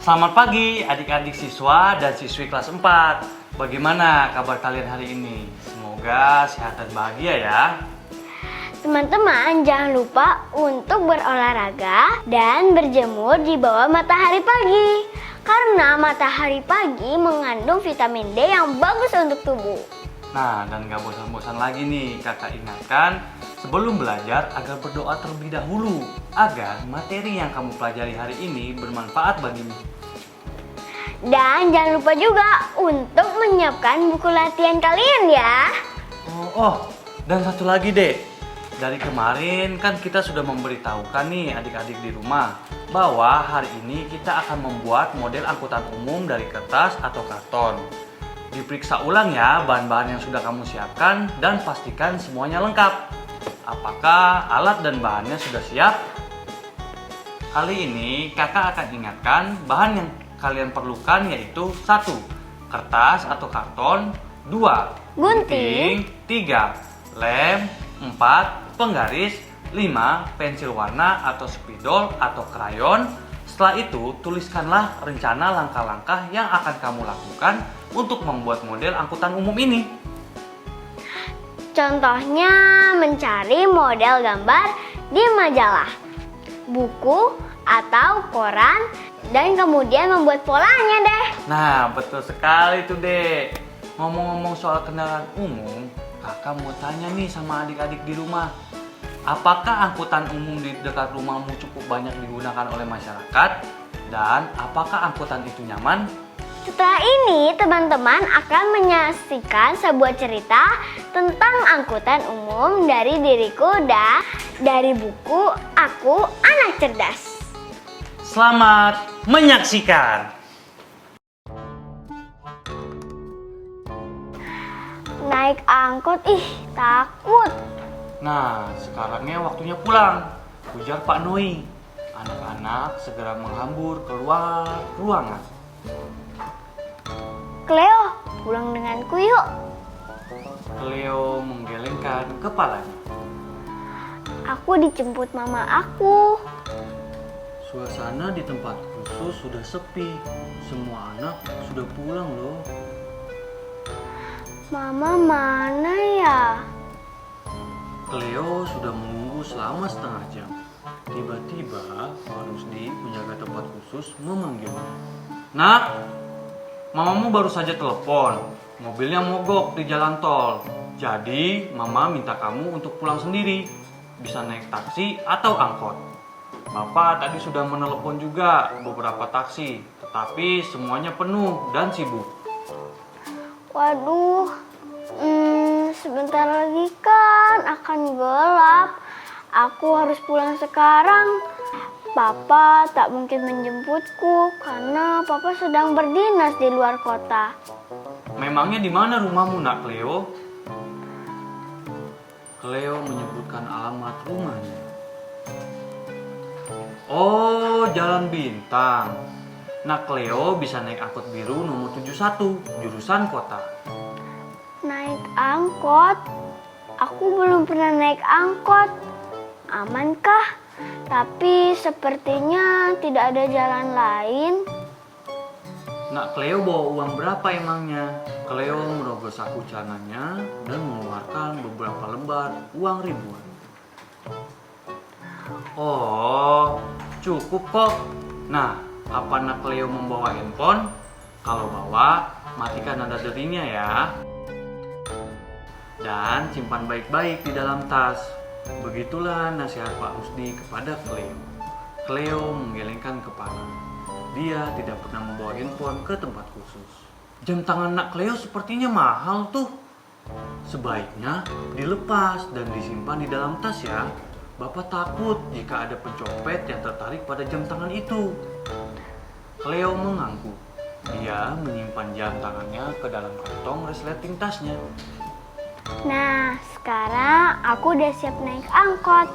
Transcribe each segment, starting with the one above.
Selamat pagi adik-adik siswa dan siswi kelas 4. Bagaimana kabar kalian hari ini? Semoga sehat dan bahagia ya. Teman-teman, jangan lupa untuk berolahraga dan berjemur di bawah matahari pagi. Karena matahari pagi mengandung vitamin D yang bagus untuk tubuh. Nah, dan gak bosan-bosan lagi nih, kakak ingatkan sebelum belajar agar berdoa terlebih dahulu agar materi yang kamu pelajari hari ini bermanfaat bagimu. Dan jangan lupa juga untuk menyiapkan buku latihan kalian ya. Dan satu lagi dek. Dari kemarin kan kita sudah memberitahukan nih adik-adik di rumah bahwa hari ini kita akan membuat model angkutan umum dari kertas atau karton. Diperiksa ulang ya bahan-bahan yang sudah kamu siapkan dan pastikan semuanya lengkap. Apakah alat dan bahannya sudah siap? Kali ini kakak akan ingatkan bahan yang kalian perlukan yaitu 1. Kertas atau karton, 2. Gunting, 3. Lem, 4. Penggaris, 5. Pensil warna atau spidol atau krayon. Setelah itu, tuliskanlah rencana langkah-langkah yang akan kamu lakukan untuk membuat model angkutan umum ini. Contohnya mencari model gambar di majalah, buku, atau koran, dan kemudian membuat polanya deh. Nah, betul sekali tuh dek. Ngomong-ngomong soal kendaraan umum, kakak mau tanya nih sama adik-adik di rumah. Apakah angkutan umum di dekat rumahmu cukup banyak digunakan oleh masyarakat? Dan apakah angkutan itu nyaman? Setelah ini, teman-teman akan menyaksikan sebuah cerita tentang angkutan umum dari diriku dan dari buku Aku Anak Cerdas. Selamat menyaksikan! Naik angkot, takut. Nah, sekarangnya waktunya pulang, ujar Pak Noi. Anak-anak segera menghambur keluar ruangan. Cleo, pulang denganku yuk. Cleo menggelengkan kepalanya. Aku dijemput mama aku. Suasana di tempat khusus sudah sepi. Semua anak sudah pulang loh. Mama mana ya? Cleo sudah menunggu selama setengah jam. Tiba-tiba Pak Rusdi, penjaga tempat khusus, memanggilnya. Nak, mamamu baru saja telepon. Mobilnya mogok di jalan tol. Jadi, mama minta kamu untuk pulang sendiri. Bisa naik taksi atau angkot. Bapak tadi sudah menelepon juga beberapa taksi, tetapi semuanya penuh dan sibuk. Waduh, sebentar lagi kan akan gelap. Aku harus pulang sekarang. Papa tak mungkin menjemputku karena Papa sedang berdinas di luar kota. Memangnya di mana rumahmu, Nak Cleo? Cleo menyebutkan alamat rumahnya. Oh, Jalan Bintang. Nak Cleo bisa naik angkot biru nomor 71, jurusan kota. Naik angkot? Aku belum pernah naik angkot. Amankah? Tapi sepertinya tidak ada jalan lain. Nak Cleo bawa uang berapa emangnya? Cleo merogoh saku celananya dan mengeluarkan beberapa lembar uang ribuan. Oh, cukup kok. Nah, apa Nak Cleo membawa handphone? Kalau bawa, matikan nada derinya ya. Dan simpan baik-baik di dalam tas. Begitulah nasihat Pak Rusdi kepada Cleo. Cleo menggelengkan kepala. Dia tidak pernah membawa handphone ke tempat khusus. Jam tangan Nak Cleo sepertinya mahal tuh. Sebaiknya dilepas dan disimpan di dalam tas ya. Bapak takut jika ada pencopet yang tertarik pada jam tangan itu. Cleo mengangguk. Dia menyimpan jam tangannya ke dalam kantong resleting tasnya. Nah, sekarang aku udah siap naik angkot.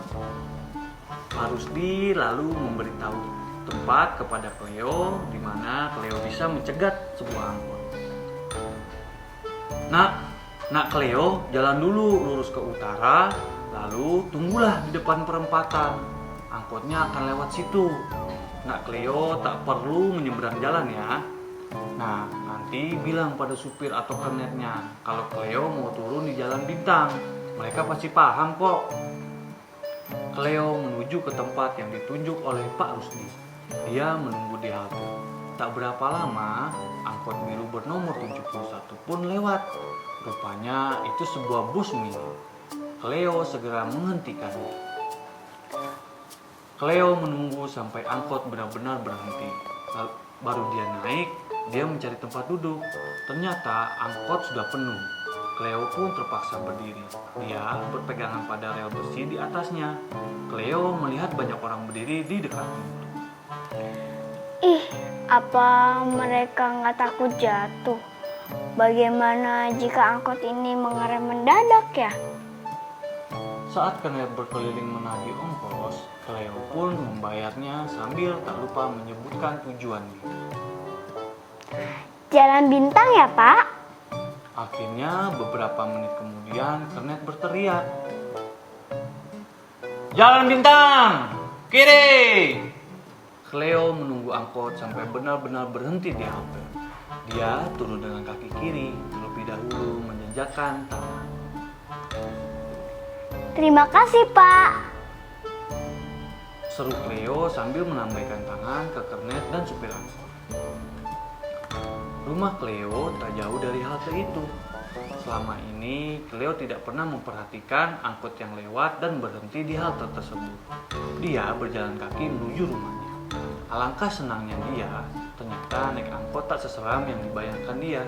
Pak Rusdi lalu memberitahu tempat kepada Cleo di mana Cleo bisa mencegat sebuah angkot. Nak Cleo, jalan dulu lurus ke utara, lalu tunggulah di depan perempatan. Angkotnya akan lewat situ. Nak Cleo tak perlu menyeberang jalan ya. Nah, nanti bilang pada supir atau kernetnya kalau Cleo mau turun di Jalan Bintang. Mereka pasti paham kok. Cleo menuju ke tempat yang ditunjuk oleh Pak Rusdi. Dia menunggu di halte. Tak berapa lama, angkot biru bernomor 71 pun lewat. Rupanya itu sebuah bus mini. Cleo segera menghentikannya. Cleo menunggu sampai angkot benar-benar berhenti. Baru dia naik, dia mencari tempat duduk. Ternyata angkot sudah penuh. Cleo pun terpaksa berdiri. Dia berpegangan pada rel besi di atasnya. Cleo melihat banyak orang berdiri di dekat pintu. Ih, apa mereka nggak takut jatuh? Bagaimana jika angkot ini mengerem mendadak ya? Saat kernet berkeliling menagih ongkos, Cleo pun membayarnya sambil tak lupa menyebutkan tujuannya. Jalan Bintang ya, Pak? Akhirnya beberapa menit kemudian kernet berteriak, "Jalan Bintang! Kiri!" Cleo menunggu angkot sampai benar-benar berhenti di halte. Dia turun dengan kaki kiri, terlebih dahulu menjejakkan tangan. Terima kasih, Pak. Seru Cleo sambil melambaikan tangan ke kernet dan supir angkot. Rumah Cleo tak jauh dari halte itu. Selama ini, Cleo tidak pernah memperhatikan angkot yang lewat dan berhenti di halte tersebut. Dia berjalan kaki menuju rumahnya. Alangkah senangnya dia, ternyata naik angkot tak seseram yang dibayangkan dia.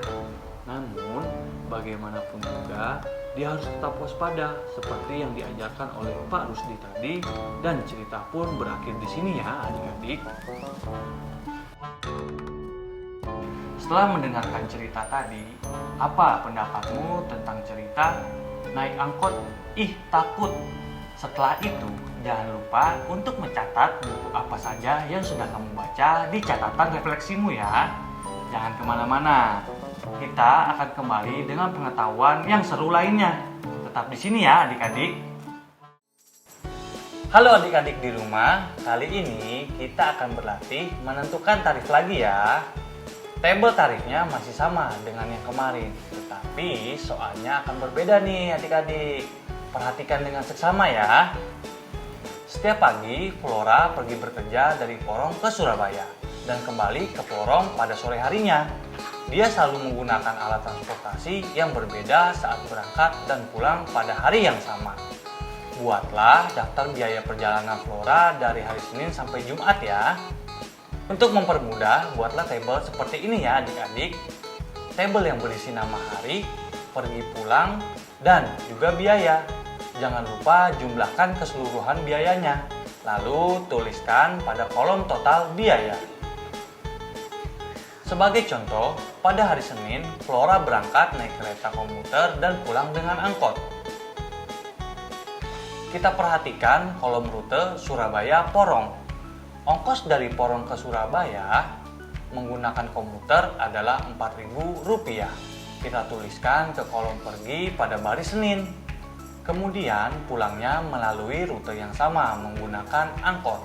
Namun, bagaimanapun juga, dia harus tetap waspada seperti yang diajarkan oleh Pak Rusdi tadi, dan cerita pun berakhir di sini ya adik-adik. Setelah mendengarkan cerita tadi, apa pendapatmu tentang cerita naik angkot? Ih, takut. Setelah itu, jangan lupa untuk mencatat buku apa saja yang sudah kamu baca di catatan refleksimu ya. Jangan kemana-mana. Kita akan kembali dengan pengetahuan yang seru lainnya. Tetap di sini ya adik-adik. Halo adik-adik di rumah. Kali ini kita akan berlatih menentukan tarif lagi ya. Tabel tarifnya masih sama dengan yang kemarin, tetapi soalnya akan berbeda nih adik-adik. Perhatikan dengan seksama ya. Setiap pagi, Flora pergi bekerja dari Porong ke Surabaya dan kembali ke Porong pada sore harinya. Dia selalu menggunakan alat transportasi yang berbeda saat berangkat dan pulang pada hari yang sama. Buatlah daftar biaya perjalanan Flora dari hari Senin sampai Jumat ya. Untuk mempermudah, buatlah tabel seperti ini ya adik-adik. Tabel yang berisi nama hari, pergi pulang, dan juga biaya. Jangan lupa jumlahkan keseluruhan biayanya. Lalu tuliskan pada kolom total biaya. Sebagai contoh, pada hari Senin, Flora berangkat naik kereta komuter dan pulang dengan angkot. Kita perhatikan kolom rute Surabaya-Porong. Ongkos dari Porong ke Surabaya menggunakan komuter adalah Rp4.000. Kita tuliskan ke kolom pergi pada baris Senin. Kemudian pulangnya melalui rute yang sama menggunakan angkot.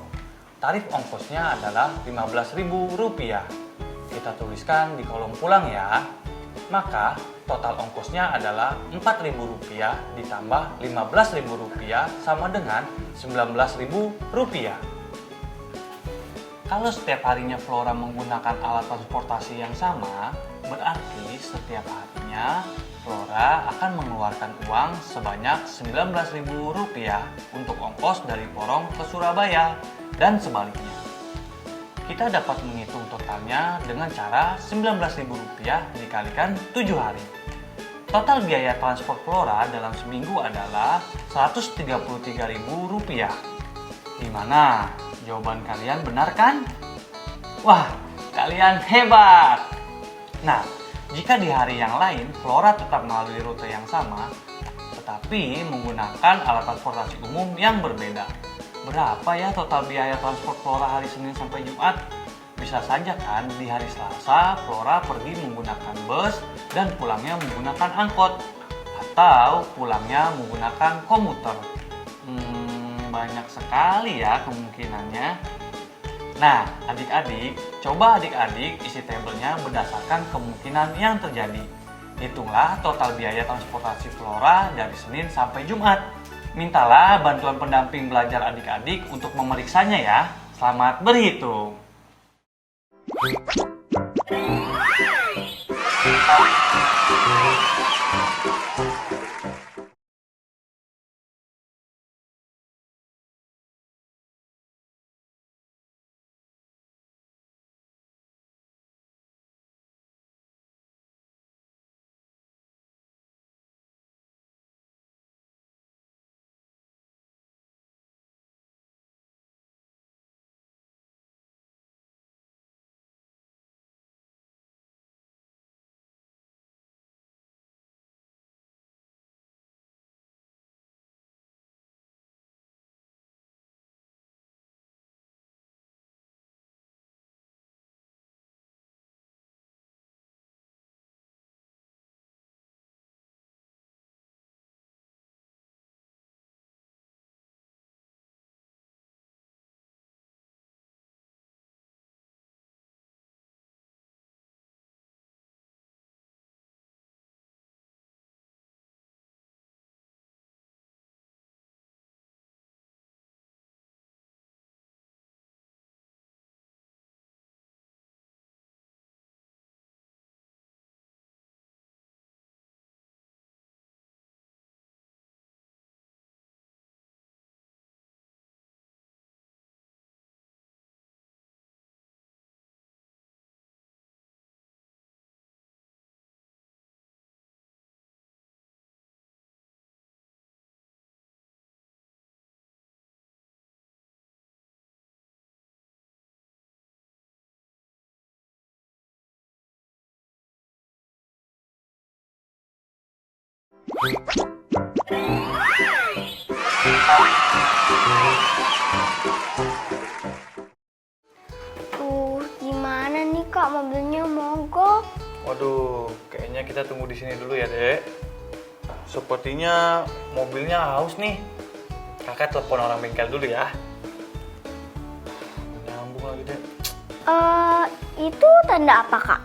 Tarif ongkosnya adalah Rp15.000. Kita tuliskan di kolom pulang ya. Maka total ongkosnya adalah Rp4.000 ditambah Rp15.000 sama dengan Rp19.000. Kalau setiap harinya Flora menggunakan alat transportasi yang sama, berarti setiap harinya Flora akan mengeluarkan uang sebanyak Rp19.000 untuk ongkos dari Porong ke Surabaya dan sebaliknya. Kita dapat menghitung totalnya dengan cara Rp19.000 dikalikan 7 hari. Total biaya transport Flora dalam seminggu adalah Rp133.000. Gimana? Jawaban kalian benar kan? Wah, Kalian hebat! Nah, jika di hari yang lain Flora tetap melalui rute yang sama, tetapi menggunakan alat transportasi umum yang berbeda. Berapa ya total biaya transport Flora hari Senin sampai Jumat? Bisa saja kan di hari Selasa Flora pergi menggunakan bus dan pulangnya menggunakan angkot. Atau pulangnya menggunakan komuter. Banyak sekali ya kemungkinannya. Nah, adik-adik, coba adik-adik isi tabelnya berdasarkan kemungkinan yang terjadi. Hitunglah total biaya transportasi Flora dari Senin sampai Jumat. Mintalah bantuan pendamping belajar adik-adik untuk memeriksanya ya. Selamat berhitung. Gimana nih Kak, mobilnya mogok? Waduh, kayaknya kita tunggu di sini dulu ya, Dek. Sepertinya mobilnya haus nih. Kakak telepon orang bengkel dulu ya. Nyambung lagi, Dek. Itu tanda apa Kak?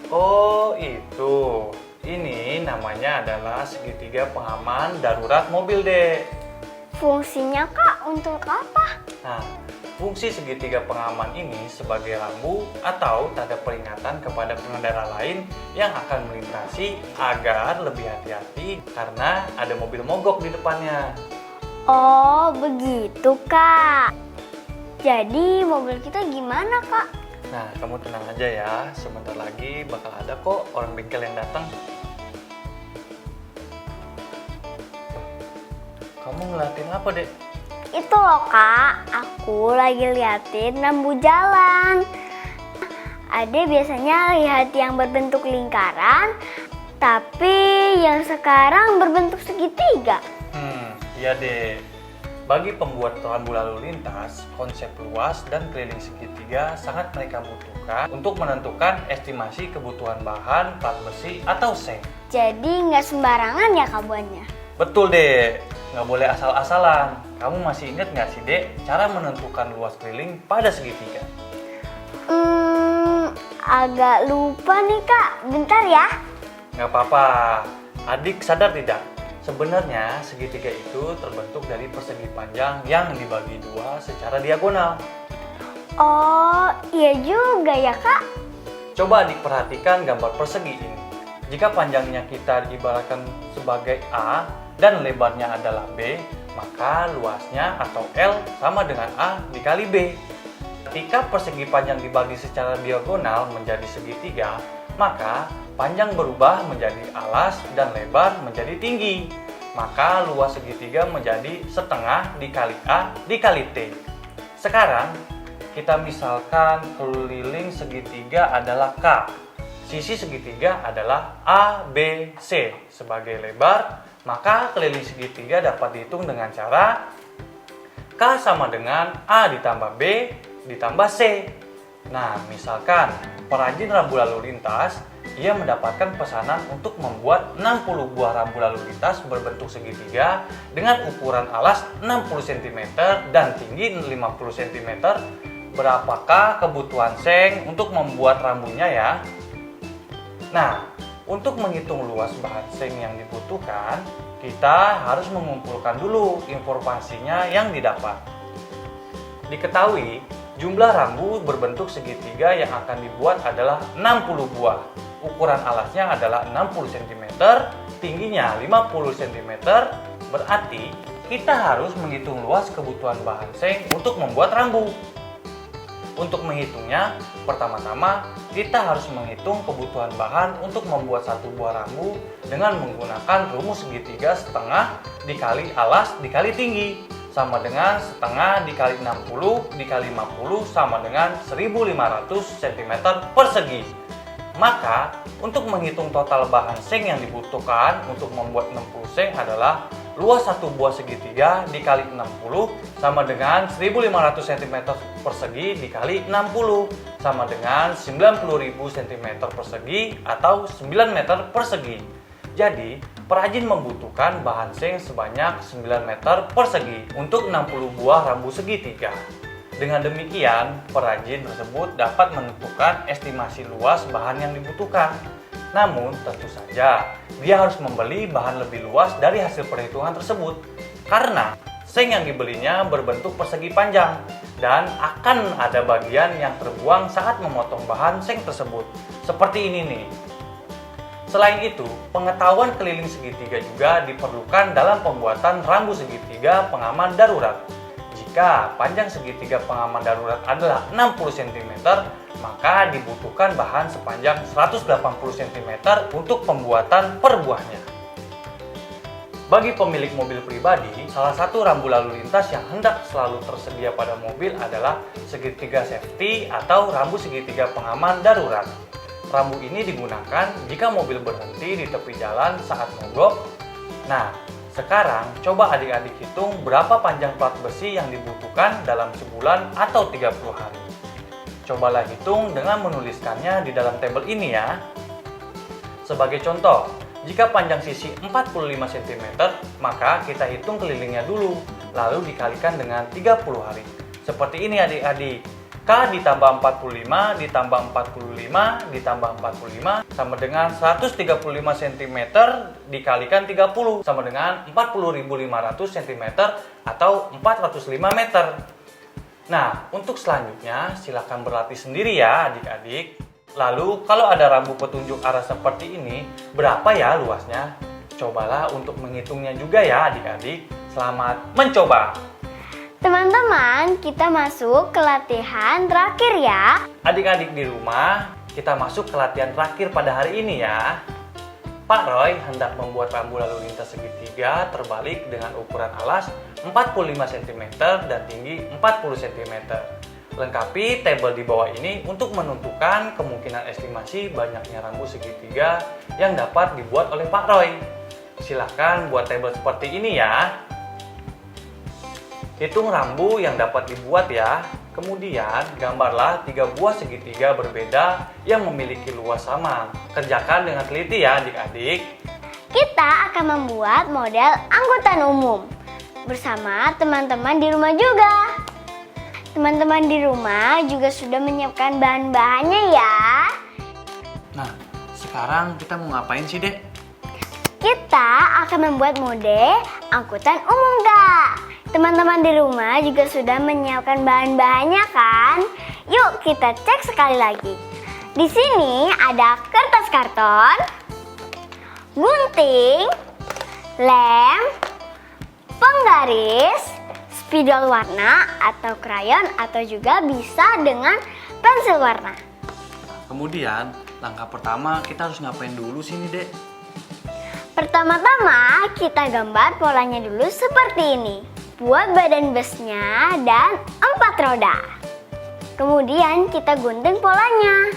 Oh, itu. Ini namanya adalah segitiga pengaman darurat mobil, Dek. Fungsinya Kak untuk apa? Nah, fungsi segitiga pengaman ini sebagai rambu atau tanda peringatan kepada pengendara lain yang akan melintasi agar lebih hati-hati karena ada mobil mogok di depannya. Oh, begitu Kak. Jadi mobil kita gimana Kak? Nah, kamu tenang aja ya, sebentar lagi bakal ada kok orang bengkel yang datang. Kamu ngeliatin apa, Dek? Itu loh Kak, aku lagi liatin lampu jalan. Ade biasanya lihat yang berbentuk lingkaran, tapi yang sekarang berbentuk segitiga. Iya deh. Bagi pembuat rambu lalu lintas, konsep luas dan keliling segitiga sangat mereka butuhkan untuk menentukan estimasi kebutuhan bahan, plat besi, atau seng. Jadi nggak sembarangan ya Kak buatnya? Betul deh, nggak boleh asal-asalan. Kamu masih ingat nggak sih Dek, cara menentukan luas keliling pada segitiga? Agak lupa nih Kak, bentar ya. Nggak apa-apa, adik sadar tidak? Sebenarnya segitiga itu terbentuk dari persegi panjang yang dibagi dua secara diagonal. Oh, iya juga ya Kak. Coba adik perhatikan gambar persegi ini. Jika panjangnya kita diibaratkan sebagai A dan lebarnya adalah B, maka luasnya atau L sama dengan A dikali B. Ketika persegi panjang dibagi secara diagonal menjadi segitiga, maka panjang berubah menjadi alas dan lebar menjadi tinggi. Maka luas segitiga menjadi setengah dikali A dikali T. Sekarang, kita misalkan keliling segitiga adalah K. Sisi segitiga adalah ABC sebagai lebar, maka keliling segitiga dapat dihitung dengan cara K sama dengan A ditambah B ditambah C. Nah, misalkan perajin rambu lalu lintas, ia mendapatkan pesanan untuk membuat 60 buah rambu lalu lintas berbentuk segitiga dengan ukuran alas 60 cm dan tinggi 50 cm. Berapakah kebutuhan seng untuk membuat rambunya ya? Nah, untuk menghitung luas bahan seng yang dibutuhkan, kita harus mengumpulkan dulu informasinya yang didapat. Diketahui, jumlah rambu berbentuk segitiga yang akan dibuat adalah 60 buah. Ukuran alasnya adalah 60 cm, tingginya 50 cm, berarti kita harus menghitung luas kebutuhan bahan seng untuk membuat rambu. Untuk menghitungnya, pertama-tama kita harus menghitung kebutuhan bahan untuk membuat satu buah rambu dengan menggunakan rumus segitiga setengah dikali alas dikali tinggi, sama dengan setengah dikali 60 dikali 50 sama dengan 1500 cm persegi. Maka, untuk menghitung total bahan seng yang dibutuhkan untuk membuat 60 seng adalah luas satu buah segitiga dikali 60 sama dengan 1500 cm persegi dikali 60 sama dengan 90.000 cm persegi atau 9 meter persegi. Jadi, perajin membutuhkan bahan seng sebanyak 9 meter persegi untuk 60 buah rambu segitiga. Dengan demikian, perajin tersebut dapat menentukan estimasi luas bahan yang dibutuhkan. Namun, tentu saja, dia harus membeli bahan lebih luas dari hasil perhitungan tersebut. Karena, seng yang dibelinya berbentuk persegi panjang dan akan ada bagian yang terbuang saat memotong bahan seng tersebut. Seperti ini nih. Selain itu, pengetahuan keliling segitiga juga diperlukan dalam pembuatan rambu segitiga pengaman darurat. Jika panjang segitiga pengaman darurat adalah 60 cm, maka dibutuhkan bahan sepanjang 180 cm untuk pembuatan per buahnya. Bagi pemilik mobil pribadi, salah satu rambu lalu lintas yang hendak selalu tersedia pada mobil adalah segitiga safety atau rambu segitiga pengaman darurat. Rambu ini digunakan jika mobil berhenti di tepi jalan saat mogok. Nah, sekarang coba adik-adik hitung berapa panjang plat besi yang dibutuhkan dalam sebulan atau 30 hari. Cobalah hitung dengan menuliskannya di dalam tabel ini ya. Sebagai contoh, jika panjang sisi 45 cm, maka kita hitung kelilingnya dulu, lalu dikalikan dengan 30 hari. Seperti ini adik-adik. K ditambah 45 ditambah 45 ditambah 45 sama dengan 135 cm dikalikan 30 sama dengan 40.500 cm atau 405 meter. Nah, untuk selanjutnya silakan berlatih sendiri ya adik-adik. Lalu kalau ada rambu petunjuk arah seperti ini, berapa ya luasnya? Cobalah untuk menghitungnya juga ya adik-adik. Selamat mencoba! Teman-teman, kita masuk ke latihan terakhir ya. Adik-adik di rumah, kita masuk ke latihan terakhir pada hari ini ya. Pak Roy hendak membuat rambu lalu lintas segitiga terbalik dengan ukuran alas 45 cm dan tinggi 40 cm. Lengkapi tabel di bawah ini untuk menentukan kemungkinan estimasi banyaknya rambu segitiga yang dapat dibuat oleh Pak Roy. Silahkan buat tabel seperti ini ya. Hitung rambu yang dapat dibuat ya. Kemudian gambarlah 3 buah segitiga berbeda yang memiliki luas sama. Kerjakan dengan teliti ya adik-adik. Kita akan membuat model angkutan umum bersama teman-teman di rumah juga. Teman-teman di rumah juga sudah menyiapkan bahan-bahannya ya. Nah, sekarang kita mau ngapain sih, Dek? Kita akan membuat model angkutan umum, Kak. Teman-teman di rumah juga sudah menyiapkan bahan-bahannya kan? Yuk kita cek sekali lagi. Di sini ada kertas karton, gunting, lem, penggaris, spidol warna atau krayon atau juga bisa dengan pensil warna. Kemudian, langkah pertama kita harus ngapain dulu sini, Dek? Pertama-tama kita gambar polanya dulu seperti ini. Buat badan busnya dan 4 roda. Kemudian kita gunting polanya.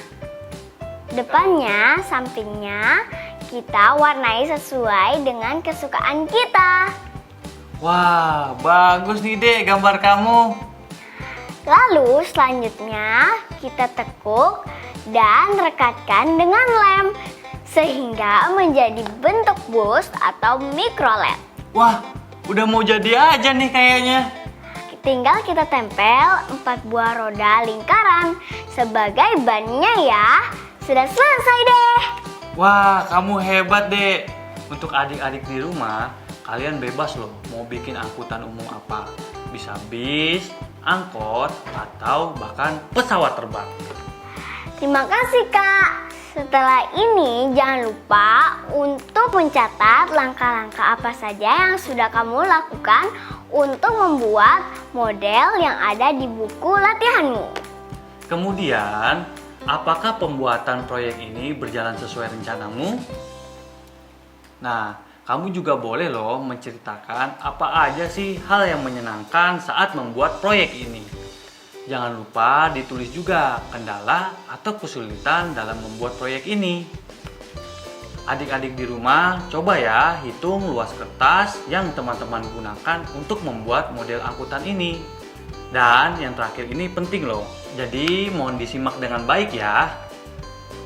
Depannya, sampingnya kita warnai sesuai dengan kesukaan kita. Wah, bagus nih Dek gambar kamu. Lalu selanjutnya kita tekuk dan rekatkan dengan lem sehingga menjadi bentuk bus atau micro LED. Wah, udah mau jadi aja nih kayaknya. Tinggal kita tempel 4 buah roda lingkaran sebagai bannya ya. Sudah selesai deh. Wah, kamu hebat Dek. Untuk adik-adik di rumah, kalian bebas loh mau bikin angkutan umum apa. Bisa bis, angkot, atau bahkan pesawat terbang. Terima kasih Kak. Setelah ini jangan lupa untuk mencatat langkah-langkah apa saja yang sudah kamu lakukan untuk membuat model yang ada di buku latihanmu. Kemudian, apakah pembuatan proyek ini berjalan sesuai rencanamu? Nah, kamu juga boleh loh menceritakan apa aja sih hal yang menyenangkan saat membuat proyek ini. Jangan lupa ditulis juga kendala atau kesulitan dalam membuat proyek ini. Adik-adik di rumah, coba ya hitung luas kertas yang teman-teman gunakan untuk membuat model angkutan ini. Dan yang terakhir ini penting loh, jadi mohon disimak dengan baik ya.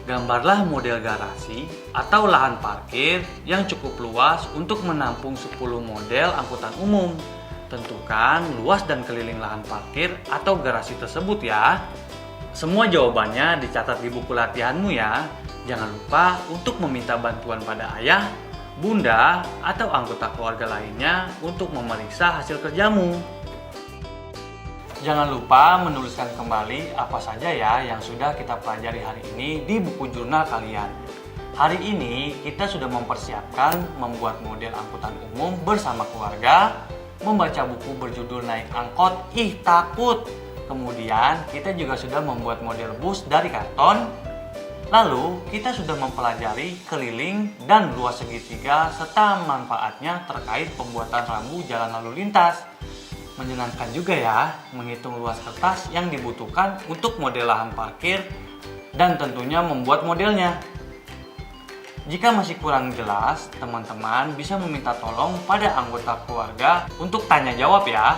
Gambarlah model garasi atau lahan parkir yang cukup luas untuk menampung 10 model angkutan umum. Tentukan luas dan keliling lahan parkir atau garasi tersebut ya. Semua jawabannya dicatat di buku latihanmu ya. Jangan lupa untuk meminta bantuan pada ayah, bunda, atau anggota keluarga lainnya untuk memeriksa hasil kerjamu. Jangan lupa menuliskan kembali apa saja ya yang sudah kita pelajari hari ini di buku jurnal kalian. Hari ini kita sudah mempersiapkan membuat model angkutan umum bersama keluarga, membaca buku berjudul Naik Angkot, Ih Takut. Kemudian kita juga sudah membuat model bus dari karton. Lalu kita sudah mempelajari keliling dan luas segitiga serta manfaatnya terkait pembuatan rambu jalan lalu lintas. Menyenangkan juga ya menghitung luas kertas yang dibutuhkan untuk model lahan parkir dan tentunya membuat modelnya. Jika masih kurang jelas, teman-teman bisa meminta tolong pada anggota keluarga untuk tanya jawab ya.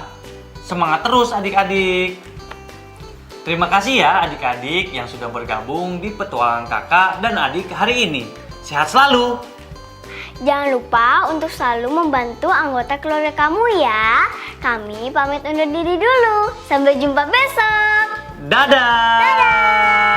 Semangat terus adik-adik. Terima kasih ya adik-adik yang sudah bergabung di petualangan kakak dan adik hari ini. Sehat selalu. Jangan lupa untuk selalu membantu anggota keluarga kamu ya. Kami pamit undur diri dulu. Sampai jumpa besok. Dadah. Dadah.